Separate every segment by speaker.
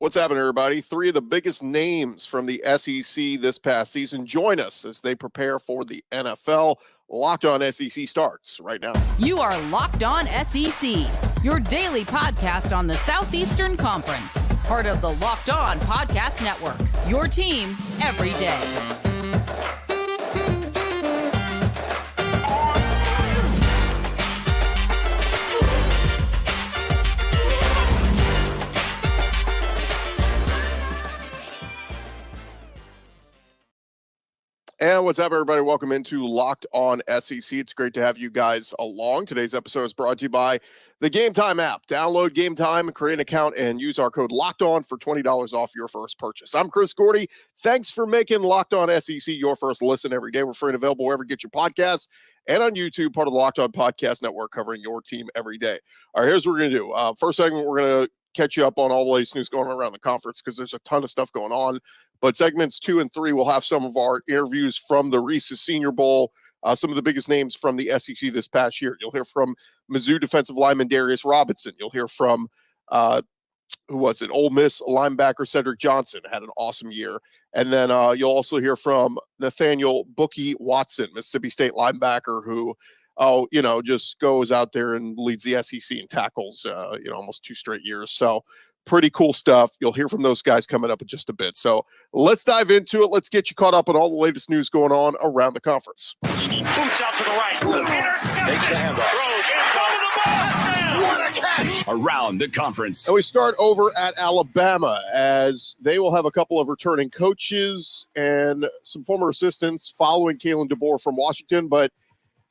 Speaker 1: What's happening, everybody? Three of the biggest names from the SEC this past season join us as they prepare for the NFL. Locked On SEC starts right now.
Speaker 2: You are Locked On SEC, your daily podcast on the Southeastern Conference. Part of the Locked On Podcast Network, your team every day.
Speaker 1: And what's up, everybody? Welcome into Locked On SEC. It's great to have you guys along. Today's episode is brought to you by the Gametime app. Download Gametime, create an account, and use our code LOCKEDON for $20 off your first purchase. I'm Chris Gordy. Thanks for making Locked On SEC your first listen every day. We're free and available wherever you get your podcasts and on YouTube, part of the Locked On Podcast Network, covering your team every day. All right, here's what we're going to do. First segment, we're going to catch you up on all the latest news going on around the conference because there's a ton of stuff going on. But segments 2 and 3 will have some of our interviews from the Reese's Senior Bowl, some of the biggest names from the SEC this past year. You'll hear from Mizzou defensive lineman Darius Robinson. You'll hear from, Ole Miss linebacker Cedric Johnson, had an awesome year. And then you'll also hear from Nathaniel Bookie Watson, Mississippi State linebacker, who just goes out there and leads the SEC in tackles, almost 2 straight years. So pretty cool stuff. You'll hear from those guys coming up in just a bit. So let's dive into it. Let's get you caught up on all the latest news going on around the conference.
Speaker 3: Boots out to the right. Takes the handoff. What a catch!
Speaker 4: Around the conference.
Speaker 1: And we start over at Alabama as they will have a couple of returning coaches and some former assistants following Kalen DeBoer from Washington, but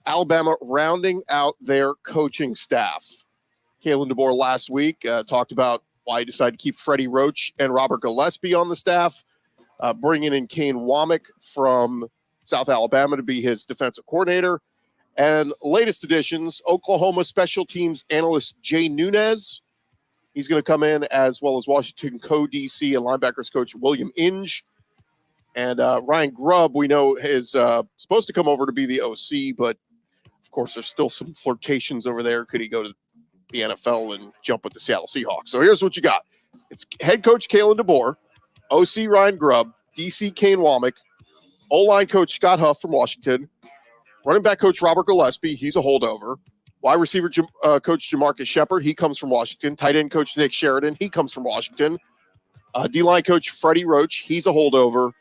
Speaker 1: Alabama rounding out their coaching staff. Kalen DeBoer last week talked about why he decided to keep Freddie Roach and Robert Gillespie on the staff, bringing in Kane Womack from South Alabama to be his defensive coordinator. And latest additions, Oklahoma special teams analyst Jay Nunez. He's going to come in, as well as Washington co-DC and linebackers coach William Inge. And Ryan Grubb, we know, is supposed to come over to be the OC, but of course, there's still some flirtations over there. Could he go to the NFL and jump with the Seattle Seahawks? So here's what you got. It's head coach Kalen DeBoer, OC Ryan Grubb, DC Kane Womack, O-line coach Scott Huff from Washington, running back coach Robert Gillespie, he's a holdover, wide receiver coach Jamarcus Shepard, he comes from Washington, tight end coach Nick Sheridan, he comes from Washington, D-line coach Freddie Roach, he's a holdover,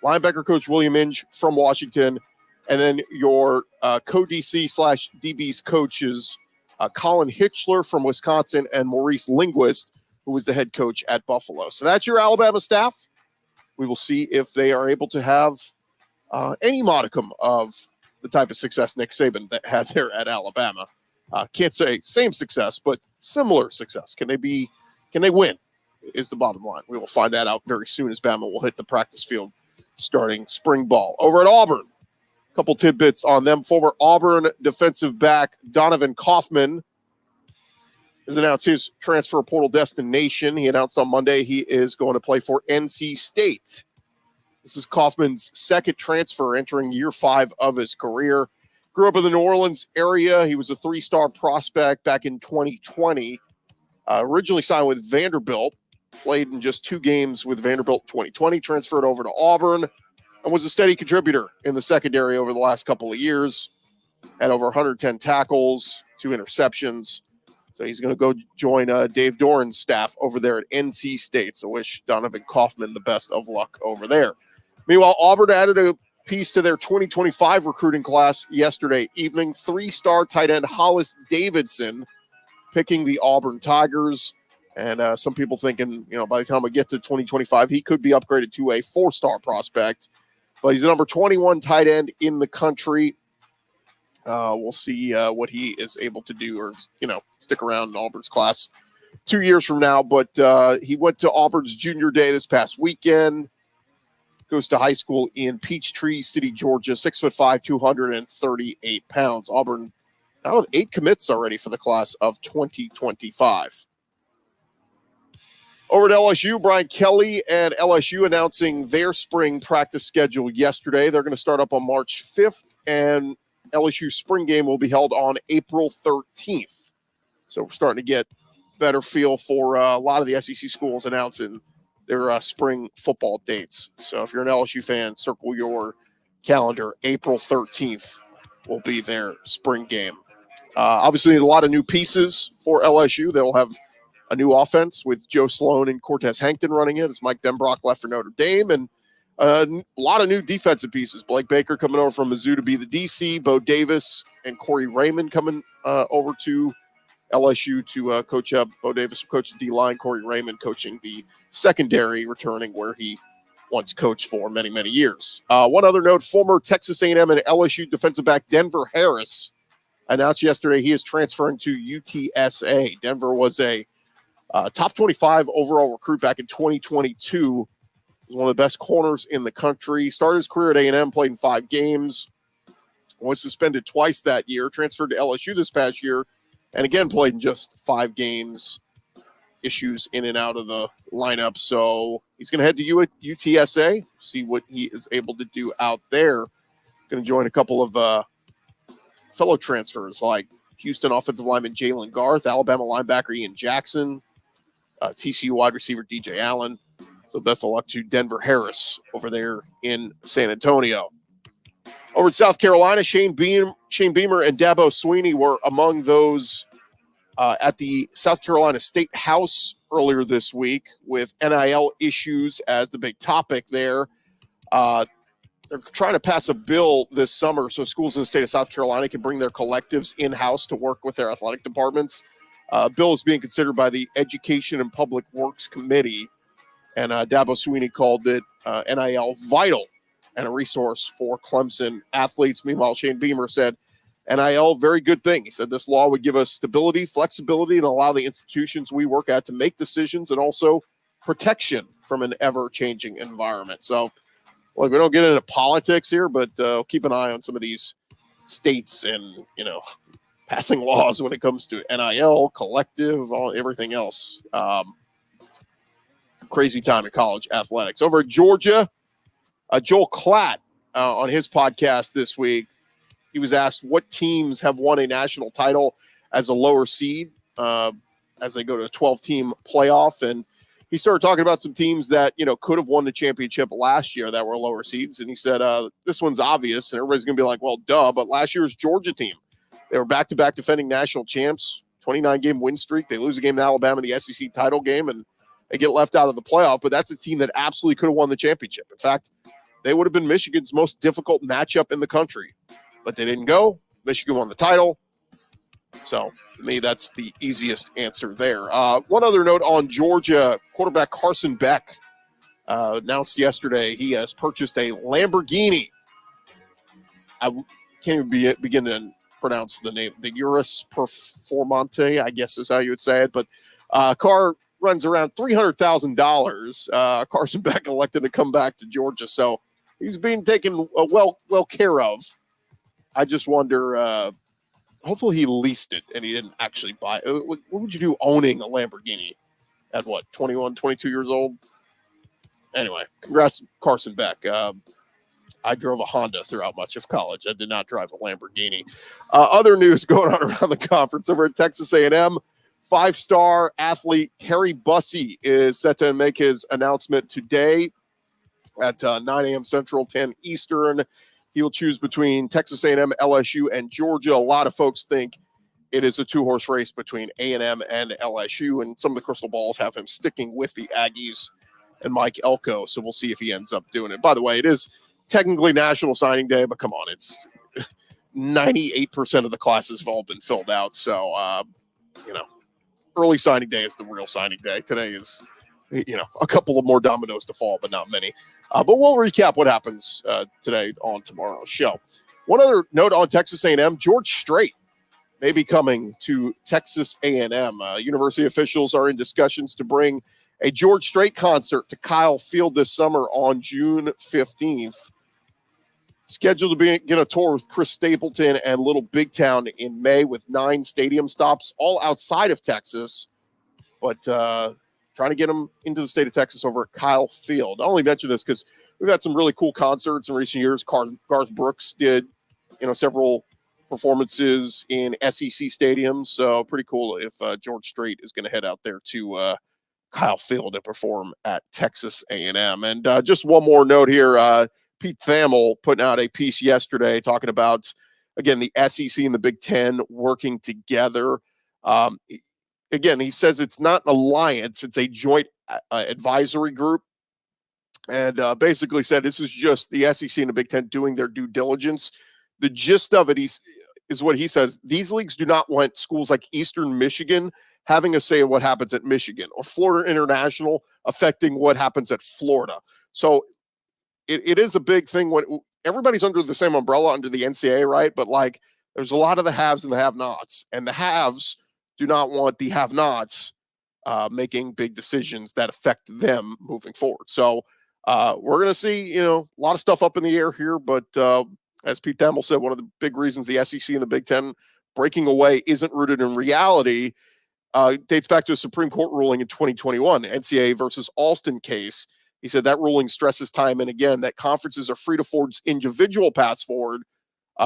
Speaker 1: linebacker coach William Inge from Washington, and then your co-DC/DB's coaches, Colin Hitchler from Wisconsin and Maurice Linguist, who was the head coach at Buffalo. So that's your Alabama staff. We will see if they are able to have any modicum of the type of success Nick Saban that had there at Alabama. Can't say same success, but similar success. Can they win is the bottom line. We will find that out very soon as Bama will hit the practice field starting spring ball. Over at Auburn, couple tidbits on them. Former Auburn defensive back Donovan Kaufman has announced his transfer portal destination. He announced on Monday he is going to play for NC State. This is Kaufman's second transfer entering year 5 of his career. Grew up in the New Orleans area. He was a 3-star prospect back in 2020. Originally signed with Vanderbilt. Played in just 2 games with Vanderbilt in 2020. Transferred over to Auburn. And was a steady contributor in the secondary over the last couple of years. Had over 110 tackles, 2 interceptions. So he's going to go join Dave Doran's staff over there at NC State. So wish Donovan Kaufman the best of luck over there. Meanwhile, Auburn added a piece to their 2025 recruiting class yesterday evening. 3-star tight end Hollis Davidson picking the Auburn Tigers. And some people thinking, by the time we get to 2025, he could be upgraded to a 4-star prospect. But he's the number 21 tight end in the country. We'll see what he is able to do or, stick around in Auburn's class 2 years from now. But he went to Auburn's junior day this past weekend. Goes to high school in Peachtree City, Georgia, 6'5", 238 pounds. Auburn now with 8 commits already for the class of 2025. Over at LSU, Brian Kelly and LSU announcing their spring practice schedule yesterday. They're going to start up on March 5th, and LSU spring game will be held on April 13th. So we're starting to get better feel for a lot of the SEC schools announcing their spring football dates. So if you're an LSU fan, circle your calendar. April 13th will be their spring game. Obviously, a lot of new pieces for LSU. They'll have a new offense with Joe Sloan and Cortez Hankton running it as Mike Denbrock left for Notre Dame, and a lot of new defensive pieces. Blake Baker coming over from Mizzou to be the DC, Bo Davis and Corey Raymond coming over to LSU to coach up. Bo Davis will coach the D-line, Corey Raymond coaching the secondary, returning where he once coached for many, many years. One other note, former Texas A&M and LSU defensive back Denver Harris announced yesterday he is transferring to UTSA. Denver was a top 25 overall recruit back in 2022. Was one of the best corners in the country. Started his career at A&M, played in 5 games. Was suspended twice that year. Transferred to LSU this past year. And again, played in just 5 games. Issues in and out of the lineup. So he's going to head to UTSA, see what he is able to do out there. Going to join a couple of fellow transfers like Houston offensive lineman Jalen Garth, Alabama linebacker Ian Jackson, TCU wide receiver DJ Allen. So best of luck to Denver Harris over there in San Antonio. Over in South Carolina, Shane Beamer and Dabo Sweeney were among those at the South Carolina State House earlier this week with NIL issues as the big topic there. They're trying to pass a bill this summer so schools in the state of South Carolina can bring their collectives in-house to work with their athletic departments. Bill is being considered by the Education and Public Works Committee, and Dabo Sweeney called it NIL vital and a resource for Clemson athletes. Meanwhile, Shane Beamer said, NIL, very good thing. He said this law would give us stability, flexibility, and allow the institutions we work at to make decisions and also protection from an ever-changing environment. So, look, we don't get into politics here, but keep an eye on some of these states and, passing laws when it comes to NIL, collective, everything else. Crazy time in college athletics. Over at Georgia, Joel Klatt on his podcast this week, he was asked what teams have won a national title as a lower seed as they go to a 12-team playoff. And he started talking about some teams that, could have won the championship last year that were lower seeds. And he said, this one's obvious. And everybody's going to be like, well, duh. But last year's Georgia team, they were back-to-back defending national champs, 29-game win streak. They lose a game to Alabama in the SEC title game, and they get left out of the playoff. But that's a team that absolutely could have won the championship. In fact, they would have been Michigan's most difficult matchup in the country. But they didn't go. Michigan won the title. So, to me, that's the easiest answer there. One other note on Georgia, quarterback Carson Beck announced yesterday he has purchased a Lamborghini. I can't even begin to pronounce the name. The Urus Performante, I guess is how you would say it. But car runs around $300,000. Carson Beck elected to come back to Georgia. So, he's being taken well care of. I just wonder, hopefully he leased it and he didn't actually buy it. What would you do owning a Lamborghini at 21, 22 years old? Anyway, congrats, Carson Beck. I drove a Honda throughout much of college. I did not drive a Lamborghini. Other news going on around the conference over at Texas A&M. 5-star athlete Terry Bussey is set to make his announcement today at 9 a.m. Central, 10 Eastern. He will choose between Texas A&M, LSU, and Georgia. A lot of folks think it is a 2-horse race between A&M and LSU, and some of the crystal balls have him sticking with the Aggies and Mike Elko, so we'll see if he ends up doing it. By the way, it is technically National Signing Day, but come on, it's 98% of the classes have all been filled out, so, early signing day is the real signing day. Today is, a couple of more dominoes to fall, but not many. But we'll recap what happens today on tomorrow's show. One other note on Texas A&M, George Strait may be coming to Texas A&M. University officials are in discussions to bring a George Strait concert to Kyle Field this summer on June 15th. Scheduled to begin a tour with Chris Stapleton and Little Big Town in May with 9 stadium stops, all outside of Texas. But trying to get them into the state of Texas over at Kyle Field. I only mention this because we've had some really cool concerts in recent years. Garth Brooks did, several performances in SEC stadiums. So pretty cool if George Strait is going to head out there to Kyle Field and perform at Texas A&M. And just one more note here, Pete Thamel putting out a piece yesterday talking about, again, the SEC and the Big Ten working together. Again, he says it's not an alliance, it's a joint advisory group. And basically said this is just the SEC and the Big Ten doing their due diligence. The gist of it is what he says. These leagues do not want schools like Eastern Michigan having a say in what happens at Michigan, or Florida International affecting what happens at Florida. So it is a big thing when everybody's under the same umbrella under the NCAA, right? But like there's a lot of the haves and the have-nots, and the haves do not want the have-nots making big decisions that affect them moving forward. So we're going to see, a lot of stuff up in the air here, but as Pete Thamel said, one of the big reasons the SEC and the Big Ten breaking away isn't rooted in reality dates back to a Supreme Court ruling in 2021, NCAA versus Alston case. He said that ruling stresses time and again that conferences are free to forge individual paths forward.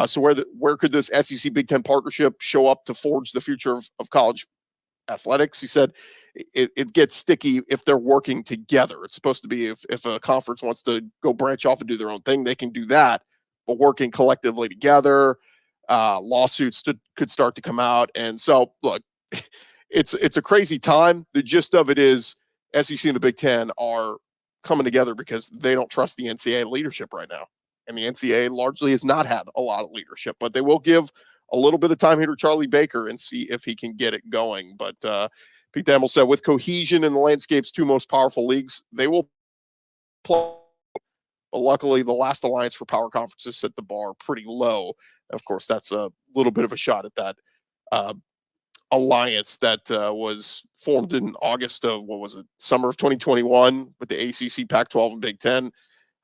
Speaker 1: So where could this SEC Big Ten partnership show up to forge the future of college athletics? He said it gets sticky if they're working together. It's supposed to be if a conference wants to go branch off and do their own thing, they can do that. But working collectively together, lawsuits could start to come out. And so, look, it's a crazy time. The gist of it is SEC and the Big Ten are coming together because they don't trust the NCAA leadership right now. And the NCAA largely has not had a lot of leadership, but they will give a little bit of time here to Charlie Baker and see if he can get it going. But Pete Thamel said with cohesion in the landscape's two most powerful leagues, they will play. But luckily, the last alliance for power conferences set the bar pretty low. Of course, that's a little bit of a shot at that alliance that was formed in August of, summer of 2021 with the ACC, Pac-12, and Big Ten.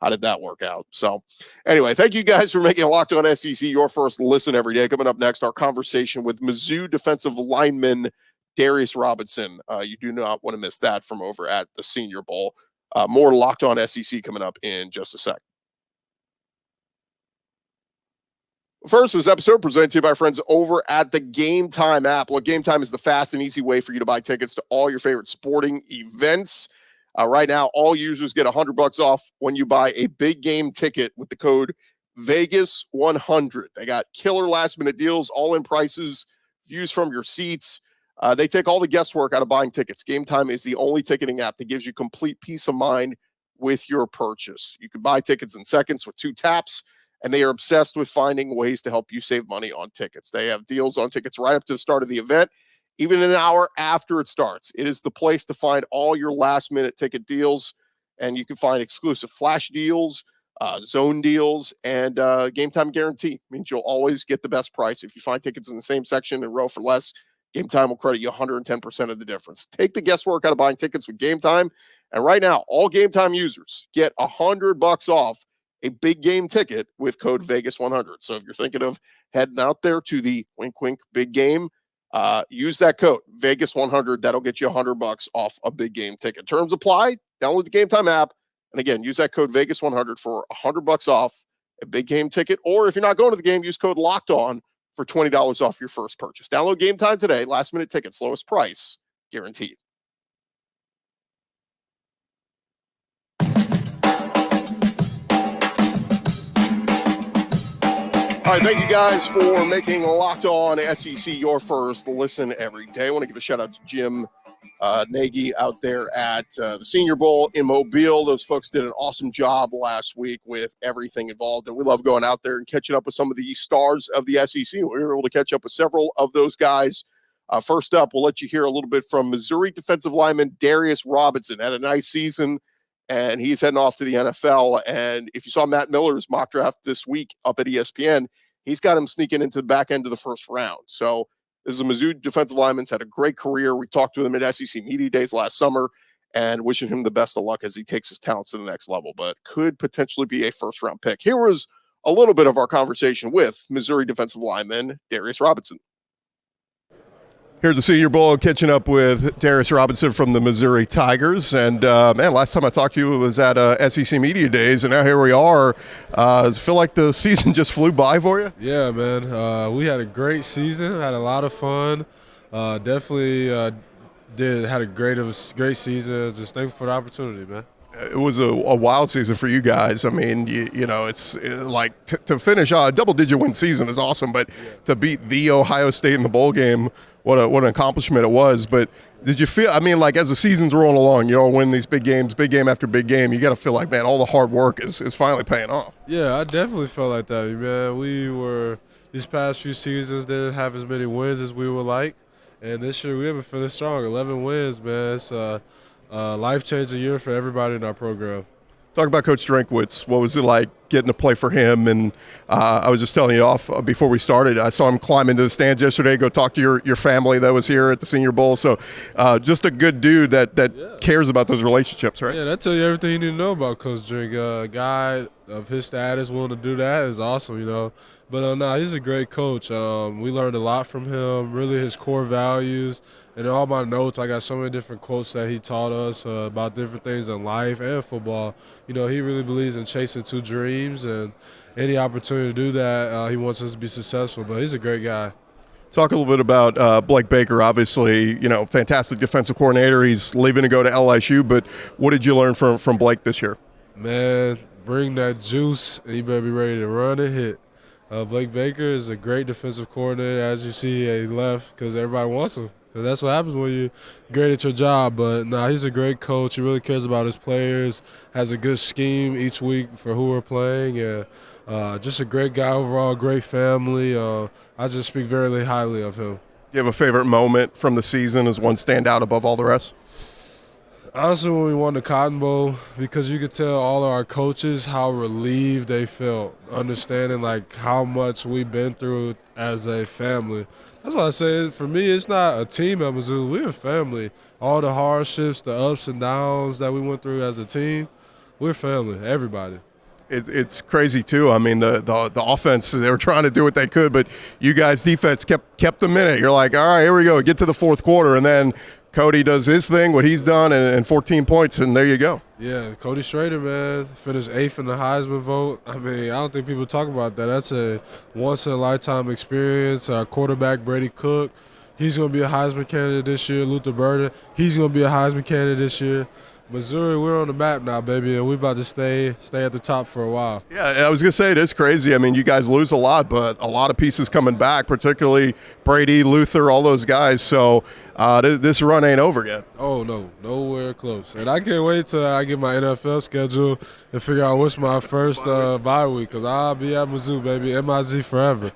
Speaker 1: How did that work out? So anyway, thank you guys for making Locked On SEC your first listen every day. Coming up next, our conversation with Mizzou defensive lineman Darius Robinson. You do not want to miss that from over at the Senior Bowl. More Locked On SEC coming up in just a sec. First, this episode presented to you by friends over at the Gametime app. Well, Gametime is the fast and easy way for you to buy tickets to all your favorite sporting events. Right now, all users get $100 off when you buy a big game ticket with the code Vegas100. They got killer last-minute deals, all-in prices, views from your seats. They take all the guesswork out of buying tickets. Gametime is the only ticketing app that gives you complete peace of mind with your purchase. You can buy tickets in seconds with 2 taps, and they are obsessed with finding ways to help you save money on tickets. They have deals on tickets right up to the start of the event, even an hour after it starts. It is the place to find all your last-minute ticket deals, and you can find exclusive flash deals, zone deals, and Gametime guarantee. Means you'll always get the best price. If you find tickets in the same section and row for less, Gametime will credit you 110% of the difference. Take the guesswork out of buying tickets with Gametime, and right now, all Gametime users get $100 off a big game ticket with code Vegas100. So if you're thinking of heading out there to the wink, wink, big game, use that code Vegas100. That'll get you $100 off a big game ticket. Terms apply. Download the Gametime app. And again, use that code Vegas100 for $100 off a big game ticket. Or if you're not going to the game, use code Locked On for $20 off your first purchase. Download Gametime today. Last minute tickets, lowest price guaranteed. All right, thank you guys for making Locked On SEC your first listen every day. I want to give a shout out to Jim Nagy out there at the Senior Bowl in Mobile. Those folks did an awesome job last week with everything involved, and we love going out there and catching up with some of the stars of the SEC. We were able to catch up with several of those guys. First up, we'll let you hear a little bit from Missouri defensive lineman Darius Robinson. Had a nice season, and he's heading off to the NFL. And if you saw Matt Miller's mock draft this week up at ESPN, he's got him sneaking into the back end of the first round. So this is a Mizzou defensive lineman. He's had a great career. We talked to him at SEC Media Days last summer and wishing him the best of luck as he takes his talents to the next level, but could potentially be a first-round pick. Here was a little bit of our conversation with Missouri defensive lineman Darius Robinson. Here at the Senior Bowl, catching up with Darius Robinson from the Missouri Tigers. And, man, last time I talked to you was at SEC Media Days, and now here we are. Does it feel like the season just flew by for you?
Speaker 4: Yeah, man. We had a great season, had a lot of fun. Definitely had a great season. Just thankful for the opportunity, man.
Speaker 1: It was a wild season for you guys. I mean, you know, it's like to finish a double-digit win season is awesome, but to beat the Ohio State in the bowl game, what an accomplishment it was. But did you feel, I mean, like as the season's rolling along, you all win these big games, big game after big game, you got to feel like, man, all the hard work is finally paying off.
Speaker 4: Yeah, I definitely felt like that, man. These past few seasons didn't have as many wins as we would like. And this year we have been feeling strong. 11 wins, man. It's a life-changing year for everybody in our program.
Speaker 1: Talk about Coach Drinkwitz. What was it like getting to play for him? And I was just telling you off before we started, I saw him climb into the stands yesterday, go talk to your family that was here at the Senior Bowl. So just a good dude that cares about those relationships, right?
Speaker 4: Yeah, that tells you everything you need to know about Coach Drink. A guy of his status willing to do that is awesome, you know. But no, he's a great coach. We learned a lot from him, really his core values. And in all my notes, I got so many different quotes that he taught us about different things in life and football. You know, he really believes in chasing two dreams, and any opportunity to do that, he wants us to be successful. But he's a great guy.
Speaker 1: Talk a little bit about Blake Baker. Obviously, you know, fantastic defensive coordinator. He's leaving to go to LSU. But what did you learn from Blake this year?
Speaker 4: Man, bring that juice, and you better be ready to run and hit. Blake Baker is a great defensive coordinator. As you see, he left because everybody wants him. So that's what happens when you're great at your job. But, he's a great coach. He really cares about his players, has a good scheme each week for who we're playing, and just a great guy overall, great family. I just speak very highly of him.
Speaker 1: Do you have a favorite moment from the season? Does one stand out above all the rest?
Speaker 4: Honestly, when we won the Cotton Bowl, because you could tell all of our coaches how relieved they felt, understanding like how much we've been through as a family. That's why I say, for me, it's not a team at Mizzou. We're a family. All the hardships, the ups and downs that we went through as a team, we're family, everybody.
Speaker 1: It's crazy, too. I mean, the offense, they were trying to do what they could, but you guys' defense kept them in it. You're like, all right, here we go. Get to the fourth quarter, and then Cody does his thing, what he's done, and 14 points, and there you go.
Speaker 4: Yeah, Cody Schrader, man, finished 8th in the Heisman vote. I mean, I don't think people talk about that. That's a once-in-a-lifetime experience. Our quarterback, Brady Cook, he's going to be a Heisman candidate this year. Luther Burden, he's going to be a Heisman candidate this year. Missouri, we're on the map now, baby, and we're about to stay at the top for a while.
Speaker 1: Yeah, I was going to say, it is crazy. I mean, you guys lose a lot, but a lot of pieces coming back, particularly Brady, Luther, all those guys. So this run ain't over yet.
Speaker 4: Oh, no, nowhere close. And I can't wait till I get my NFL schedule and figure out what's my first bye week, because I'll be at Mizzou, baby, MIZ forever.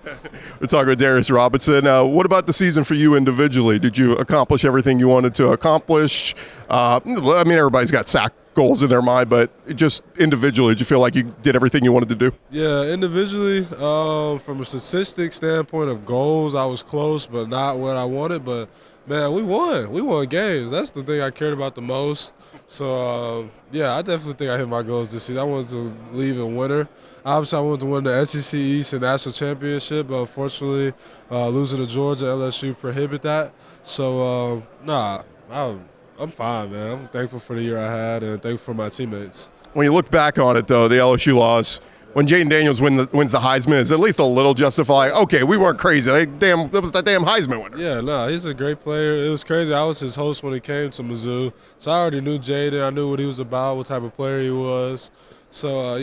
Speaker 1: We're talking with Darius Robinson. What about the season for you individually? Did you accomplish everything you wanted to accomplish? I mean, everybody's got sack goals in their mind, but just individually, did you feel like you did everything you wanted to do?
Speaker 4: Yeah, individually, from a statistic standpoint of goals, I was close, but not what I wanted. But, man, we won. We won games. That's the thing I cared about the most. So, I definitely think I hit my goals this season. I wanted to leave in winter. Obviously, I wanted to win the SEC East and National Championship, but unfortunately, losing to Georgia, LSU prohibit that. So, I'm fine, man. I'm thankful for the year I had and thankful for my teammates.
Speaker 1: When you look back on it, though, the LSU loss, when Jaden Daniels wins the Heisman, is at least a little justified. Okay, we weren't crazy. That was that damn Heisman winner.
Speaker 4: Yeah, he's a great player. It was crazy. I was his host when he came to Mizzou, so I already knew Jaden. I knew what he was about, what type of player he was. So,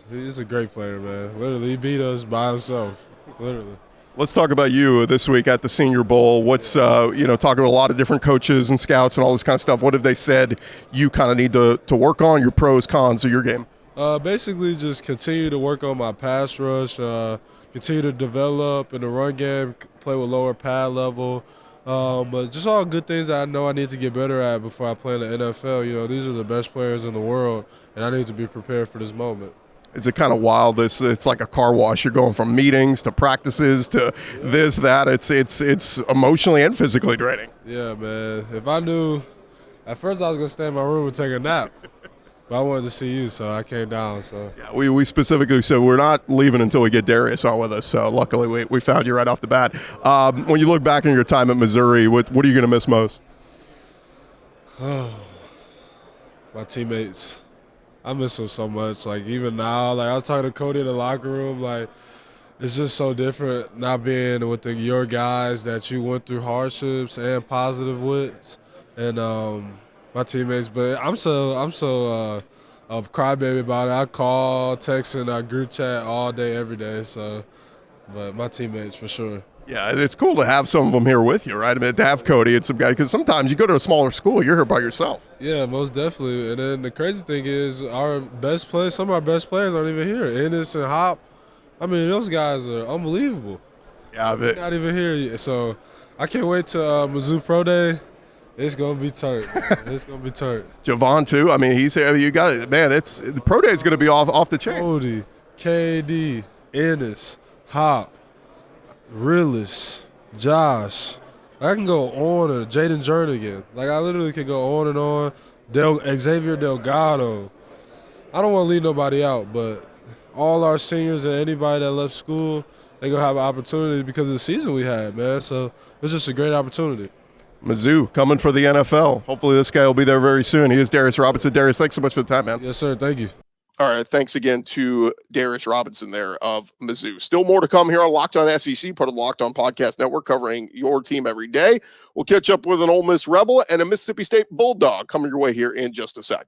Speaker 4: he's a great player, man. Literally, he beat us by himself, literally.
Speaker 1: Let's talk about you this week at the Senior Bowl. What's, talking to a lot of different coaches and scouts and all this kind of stuff. What have they said you kind of need to work on, your pros, cons of your game?
Speaker 4: Basically just continue to work on my pass rush, continue to develop in the run game, play with lower pad level. But just all good things that I know I need to get better at before I play in the NFL. These are the best players in the world, and I need to be prepared for this moment.
Speaker 1: Is it kind of wild? It's like a car wash. You're going from meetings to practices to this, that. It's emotionally and physically draining.
Speaker 4: Yeah, man. If I knew, at first I was going to stay in my room and take a nap. But I wanted to see you, so I came down. So
Speaker 1: yeah, we specifically said we're not leaving until we get Darius on with us. So luckily we found you right off the bat. When you look back on your time at Missouri, what are you going to miss most?
Speaker 4: My teammates. I miss them so much. Like, even now, like, I was talking to Cody in the locker room, like, it's just so different not being with your guys that you went through hardships and positive with. and my teammates. But I'm so a crybaby about it. I call, text, and I group chat all day, every day. So, but my teammates for sure.
Speaker 1: Yeah, it's cool to have some of them here with you, right? I mean, to have Cody and some guys, because sometimes you go to a smaller school, you're here by yourself.
Speaker 4: Yeah, most definitely. And then the crazy thing is, some of our best players aren't even here. Ennis and Hop, I mean, those guys are unbelievable.
Speaker 1: Yeah,
Speaker 4: They're not even here yet. So I can't wait to Mizzou Pro Day. It's gonna be turnt. It's gonna be turnt.
Speaker 1: Javon too. I mean, you got it, man. The Pro Day is going to be off the chain.
Speaker 4: Cody, KD, Ennis, Hop, Realist, Josh. I can go on, and Jaden Jernigan. Like, I literally can go on and on. Xavier Delgado. I don't want to leave nobody out, but all our seniors and anybody that left school, they're going to have an opportunity because of the season we had, man. So it's just a great opportunity.
Speaker 1: Mizzou coming for the NFL. Hopefully this guy will be there very soon. He is Darius Robinson. Darius, thanks so much for the time, man.
Speaker 4: Yes, sir. Thank you.
Speaker 1: All right, thanks again to Darius Robinson there of Mizzou. Still more to come here on Locked On SEC, part of the Locked On Podcast Network, covering your team every day. We'll catch up with an Ole Miss Rebel and a Mississippi State Bulldog coming your way here in just a sec.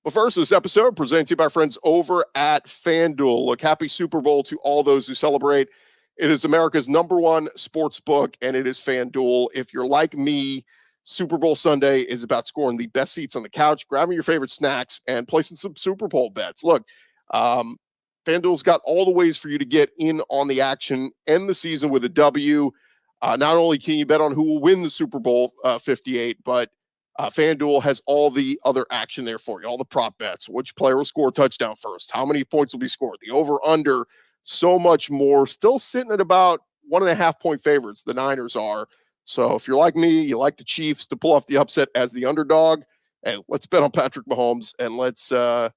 Speaker 1: But first, this episode presented to you by our friends over at FanDuel. Look, happy Super Bowl to all those who celebrate. It is America's #1 sports book, and it is FanDuel. If you're like me, Super Bowl Sunday is about scoring the best seats on the couch, grabbing your favorite snacks, and placing some Super Bowl bets. Look, FanDuel's got all the ways for you to get in on the action, end the season with a W. Not only can you bet on who will win the Super Bowl 58, but FanDuel has all the other action there for you, all the prop bets, which player will score a touchdown first, how many points will be scored, the over-under, so much more. Still sitting at about 1.5-point favorites, the Niners are. So if you're like me, you like the Chiefs to pull off the upset as the underdog, and let's bet on Patrick Mahomes, and let's put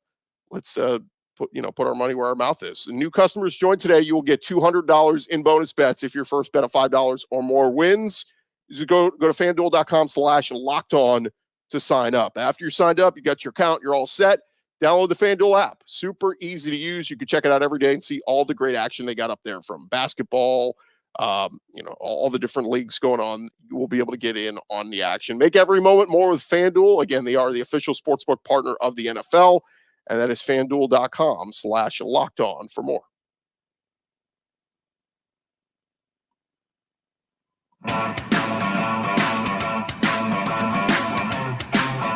Speaker 1: our money where our mouth is. And new customers join today. You will get $200 in bonus bets if your first bet of $5 or more wins. You go to FanDuel.com/lockedon to sign up. After you're signed up, you got your account, you're all set. Download the FanDuel app. Super easy to use. You can check it out every day and see all the great action they got up there, from basketball, all the different leagues going on. You will be able to get in on the action. Make every moment more with FanDuel. Again, they are the official sportsbook partner of the NFL, and that is FanDuel.com/lockedon for more.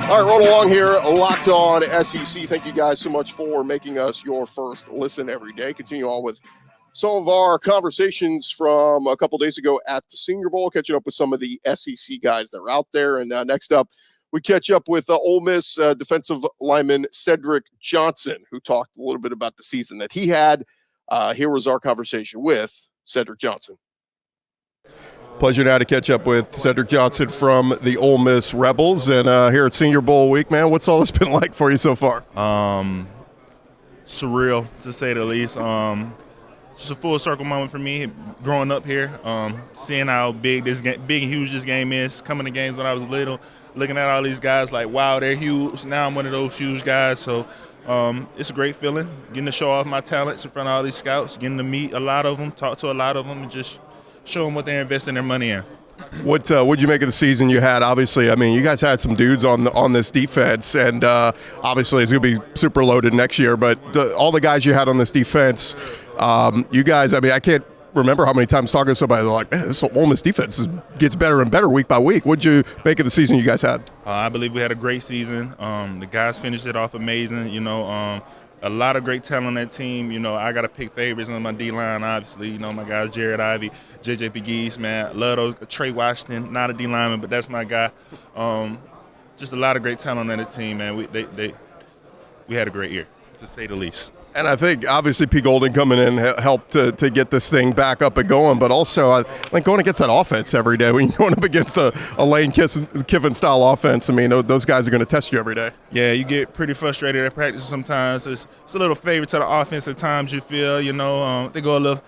Speaker 1: All right, roll along here. Locked On SEC. Thank you guys so much for making us your first listen every day. Continue on with some of our conversations from a couple days ago at the Senior Bowl, catching up with some of the SEC guys that are out there. And next up, we catch up with Ole Miss defensive lineman Cedric Johnson, who talked a little bit about the season that he had. Here was our conversation with Cedric Johnson. Pleasure now to catch up with Cedric Johnson from the Ole Miss Rebels. And here at Senior Bowl week, man, what's all this been like for you so far?
Speaker 5: Surreal, to say the least. Just a full circle moment for me growing up here, seeing how big and huge this game is, coming to games when I was little, looking at all these guys like, wow, they're huge. Now I'm one of those huge guys. So it's a great feeling, getting to show off my talents in front of all these scouts, getting to meet a lot of them, talk to a lot of them, and just show them what they're investing their money in.
Speaker 1: What'd you make of the season you had? Obviously, I mean, you guys had some dudes on this defense, and obviously it's going to be super loaded next year. But all the guys you had on this defense, you guys, I mean, I can't remember how many times talking to somebody, they're like, man, this Ole Miss defense gets better and better week by week. What'd you make of the season you guys had?
Speaker 5: I believe we had a great season. The guys finished it off amazing. A lot of great talent on that team. I got to pick favorites on my D-line, obviously. My guys, Jared Ivey, J.J. Pegues, man. I love those. Trey Washington, not a D-lineman, but that's my guy. Just a lot of great talent on that team, man. We had a great year, to say the least.
Speaker 1: And I think, obviously, P. Golden coming in helped to get this thing back up and going. But also, I think going against that offense every day, when you're going up against a Lane Kiffin-style offense, I mean, those guys are going to test you every day.
Speaker 5: Yeah, you get pretty frustrated at practice sometimes. It's a little favor to the offense at times, you feel. They go a little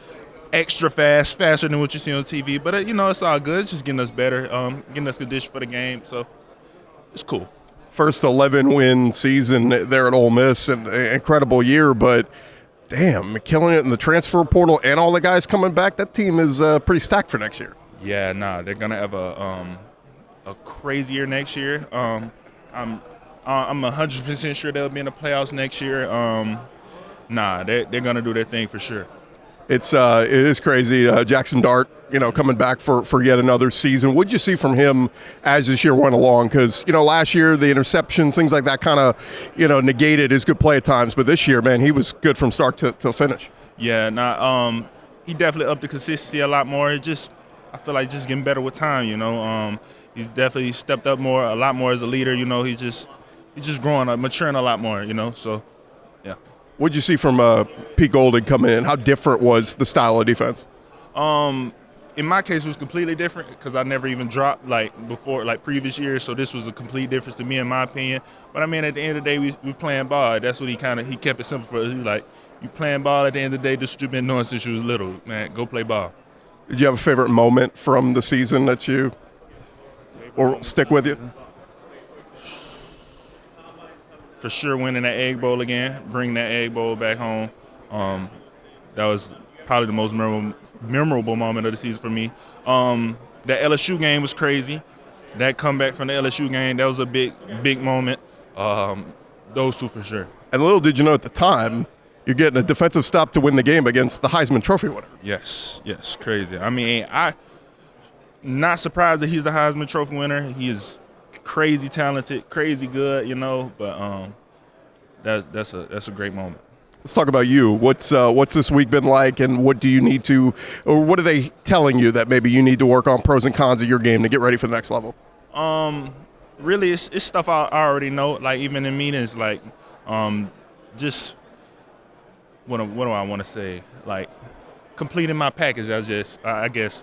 Speaker 5: extra faster than what you see on TV. But, it's all good. It's just getting us better, getting us conditioned for the game. So it's cool.
Speaker 1: First 11-win season there at Ole Miss, an incredible year, but damn, killing it in the transfer portal and all the guys coming back, that team is pretty stacked for next year.
Speaker 5: Yeah, nah, they're gonna have a crazy year next year. I'm 100% sure they'll be in the playoffs next year. They're gonna do their thing for sure.
Speaker 1: It is crazy. Jackson Dart, coming back for yet another season. What'd you see from him as this year went along? Because, last year the interceptions, things like that kind of, negated his good play at times. But this year, man, he was good from start to finish.
Speaker 5: Yeah, he definitely upped the consistency a lot more. I feel like just getting better with time, He's definitely stepped up a lot more as a leader, He's just growing up, maturing a lot more, So, yeah.
Speaker 1: What'd you see from Pete Golding coming in? How different was the style of defense?
Speaker 5: In my case, it was completely different because I never even dropped before, previous years. So this was a complete difference to me, in my opinion. But I mean, at the end of the day, we playing ball. That's what he kept it simple for us. He was like, you playing ball at the end of the day. This is what you've been doing since you was little, man. Go play ball.
Speaker 1: Did you have a favorite moment from the season that stick with you?
Speaker 5: For sure, winning that Egg Bowl again, bring that Egg Bowl back home. That was probably the most memorable moment of the season for me. That LSU game was crazy. That comeback from the LSU game, that was a big moment. Those two for sure.
Speaker 1: And little did you know at the time, you're getting a defensive stop to win the game against the Heisman Trophy winner.
Speaker 5: Yes, crazy. I mean, I'm not surprised that he's the Heisman Trophy winner. He is crazy talented, crazy good, But that's a great moment.
Speaker 1: Let's talk about you. What's this week been like, and what do you need to, or what are they telling you that maybe you need to work on, pros and cons of your game to get ready for the next level?
Speaker 5: Really, it's stuff I already know. Like even in meetings, just what do I want to say? Like completing my package. I guess.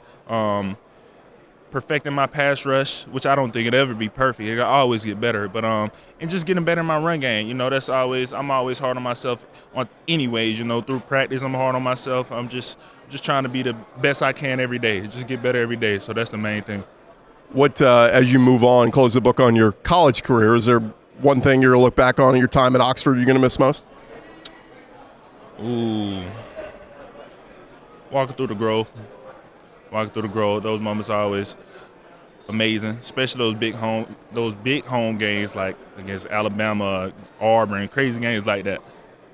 Speaker 5: Perfecting my pass rush, which I don't think it'll ever be perfect. It'll always get better, but and just getting better in my run game. I'm always hard on myself anyways. Through practice, I'm hard on myself. I'm just trying to be the best I can every day. Just get better every day. So that's the main thing.
Speaker 1: What as you move on, close the book on your college career, is there one thing you're gonna look back on in your time at Oxford you're gonna miss most?
Speaker 5: Ooh, walking through the Grove. Those moments are always amazing, especially those big home games like against Alabama, Auburn, crazy games like that.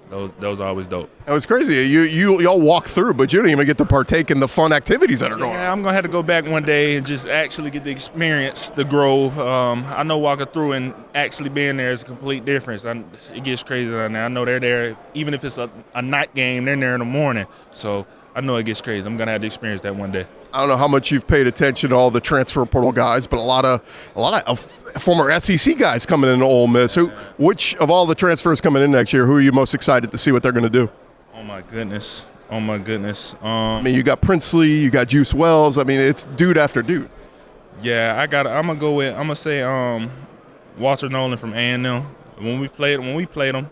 Speaker 5: Those are always dope.
Speaker 1: It was crazy. Y'all walk through, but you don't even get to partake in the fun activities that are going on.
Speaker 5: Yeah, I'm gonna have to go back one day and just actually get to experience the Grove. I know walking through and actually being there is a complete difference. It gets crazy down there. I know they're there, even if it's a night game, they're there in the morning. So I know it gets crazy. I'm gonna have to experience that one day.
Speaker 1: I don't know how much you've paid attention to all the transfer portal guys, but a lot of former SEC guys coming into Ole Miss. Which of all the transfers coming in next year, who are you most excited to see what they're going to do?
Speaker 5: Oh my goodness.
Speaker 1: I mean, you got Princely, you got Juice Wells. I mean, it's dude after dude.
Speaker 5: Yeah, I'm gonna say Walter Nolan from A&M. When we played him,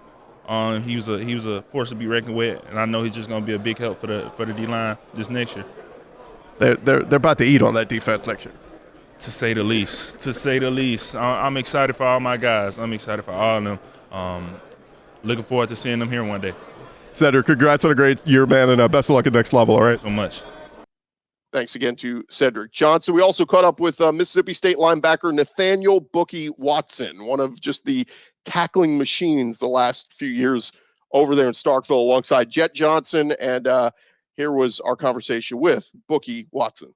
Speaker 5: he was a force to be reckoned with, and I know he's just gonna be a big help for the D-line this next year.
Speaker 1: They're about to eat on that defense next year.
Speaker 5: To say the least. I'm excited for all my guys. I'm excited for all of them. Looking forward to seeing them here one day.
Speaker 1: Cedric, congrats on a great year, man, and best of luck at next level, all right?
Speaker 5: So much.
Speaker 1: Thanks again to Cedric Johnson. We also caught up with Mississippi State linebacker Nathaniel Bookie Watson, one of just the tackling machines the last few years over there in Starkville alongside Jet Johnson, and here was our conversation with Bookie Watson.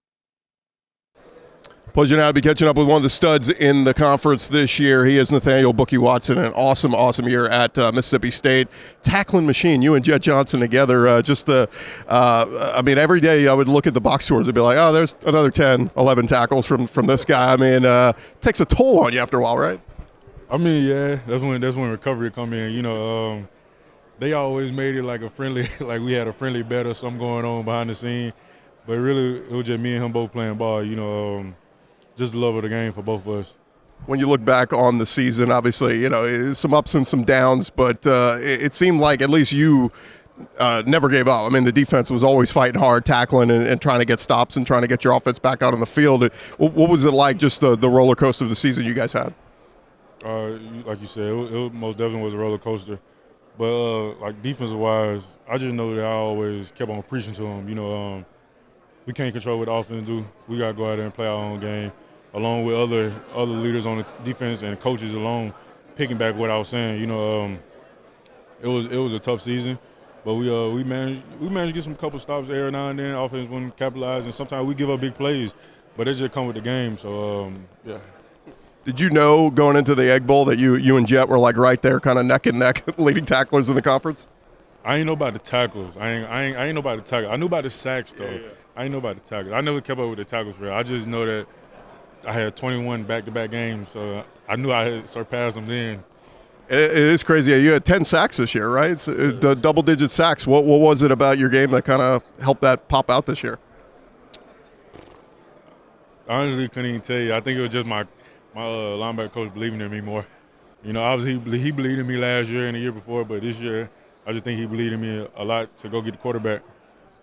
Speaker 1: Pleasure now to be catching up with one of the studs in the conference this year. He is Nathaniel Bookie Watson, an awesome year at Mississippi State. Tackling machine, you and Jet Johnson together. Every day I would look at the box scores and be like, oh, there's another 10, 11 tackles from this guy. I mean, it takes a toll on you after a while, right?
Speaker 6: I mean, yeah, that's when recovery come in. They always made it like a friendly, like we had a friendly bet or something going on behind the scene. But really, it was just me and him both playing ball, just the love of the game for both of us.
Speaker 1: When you look back on the season, obviously, some ups and some downs, but it seemed like at least you never gave up. I mean, the defense was always fighting hard, tackling and trying to get stops and trying to get your offense back out on the field. What was it like, just the roller coaster of the season you guys had?
Speaker 6: Like you said, it most definitely was a roller coaster. But, defensive-wise, I just know that I always kept on preaching to him, we can't control what the offense do. We got to go out there and play our own game, along with other leaders on the defense and coaches alone, picking back what I was saying. It was a tough season, but we managed to get some couple stops every now and then. Offense wouldn't capitalize, and sometimes we give up big plays, but it just come with the game. So yeah.
Speaker 1: Did you know going into the Egg Bowl that you and Jet were like right there, kind of neck and neck, leading tacklers in the conference?
Speaker 6: I ain't know about the tackles. I ain't know about the tackles. I knew about the sacks though. Yeah. I ain't know about the tackles. I never kept up with the tackles for real. I just know that I had 21 back-to-back games, so I knew I had surpassed them then.
Speaker 1: It is crazy. You had 10 sacks this year, right? It's double-digit sacks. What was it about your game that kind of helped that pop out this year?
Speaker 6: I honestly couldn't even tell you. I think it was just my linebacker coach believing in me more. Obviously he believed in me last year and the year before, but this year I just think he believed in me a lot to go get the quarterback.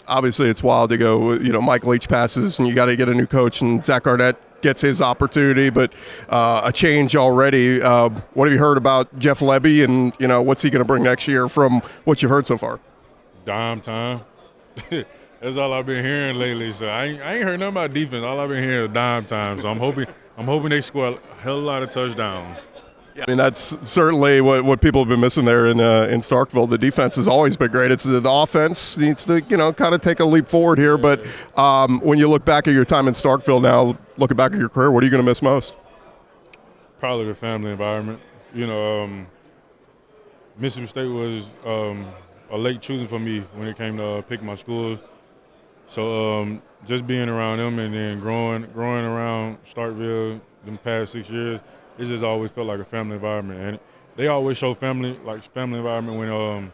Speaker 1: Obviously, it's wild to go. Mike Leach passes, and you got to get a new coach, and Zach Arnett gets his opportunity, but a change already. What have you heard about Jeff Lebby, and what's he going to bring next year from what you've heard so far?
Speaker 6: Dime time. That's all I've been hearing lately. So I ain't heard nothing about defense. All I've been hearing is dime time. So I'm hoping they score a hell of a lot of touchdowns.
Speaker 1: Yeah, I mean, that's certainly what people have been missing there in Starkville. The defense has always been great. It's the offense needs to, kind of take a leap forward here. But when you look back at your time in Starkville now, looking back at your career, what are you going to miss most?
Speaker 6: Probably the family environment. Mississippi State was a late choosing for me when it came to picking my schools. So just being around them and then growing around Starkville the past 6 years, it just always felt like a family environment. And they always show family environment when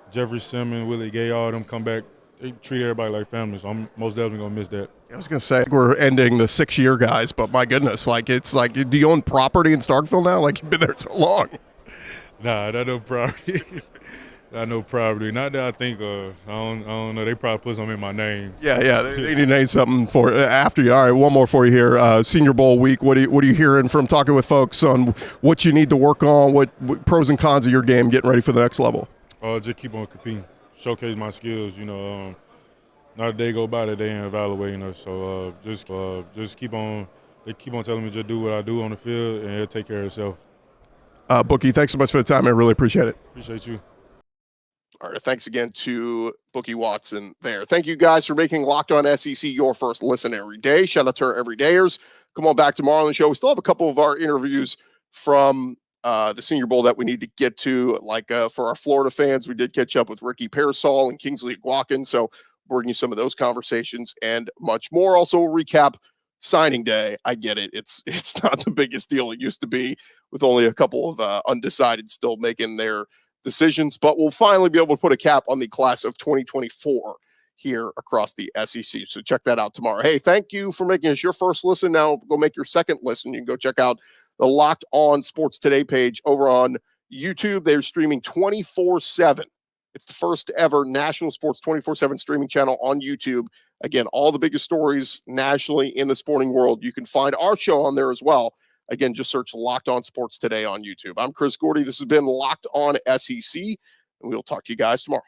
Speaker 6: Jeffrey Simmons, Willie Gay, all of them come back. They treat everybody like family, so I'm most definitely going to miss that.
Speaker 1: I was going to say, we're ending the 6-year guys, but my goodness, it's like, do you own property in Starkville now? Like, you've been there so long.
Speaker 6: Nah, not no property. Not no property. Not that I think of. I don't know. They probably put something in my name.
Speaker 1: Yeah. They need to name something for after you. All right, one more for you here. Senior Bowl week. What are you hearing from talking with folks on what you need to work on? What pros and cons of your game getting ready for the next level?
Speaker 6: Just keep on competing, showcase my skills. Not a day go by that they ain't evaluating us. So just keep on. They keep on telling me just do what I do on the field, and it'll take care of itself.
Speaker 1: Bookie, thanks so much for the time. I really appreciate it.
Speaker 6: Appreciate you.
Speaker 1: All right, thanks again to Bookie Watson there. Thank you guys for making Locked On SEC your first listen every day. Shout out to our everydayers. Come on back tomorrow on the show. We still have a couple of our interviews from the Senior Bowl that we need to get to. Like for our Florida fans, we did catch up with Ricky Pearsall and Kingsley Guakin. So bringing you some of those conversations and much more. Also, a recap signing day. I get it. It's not the biggest deal it used to be, with only a couple of undecided still making their decisions, but we'll finally be able to put a cap on the class of 2024 here across the SEC. So check that out tomorrow. Hey, thank you for making us your first listen. Now go make your second listen. You can go check out the Locked On Sports Today page over on YouTube. They're streaming 24/7. It's the first ever national sports 24/7 streaming channel on YouTube. Again, all the biggest stories nationally in the sporting world. You can find our show on there as well. Again, just search Locked On Sports Today on YouTube. I'm Chris Gordy. This has been Locked On SEC, and we'll talk to you guys tomorrow.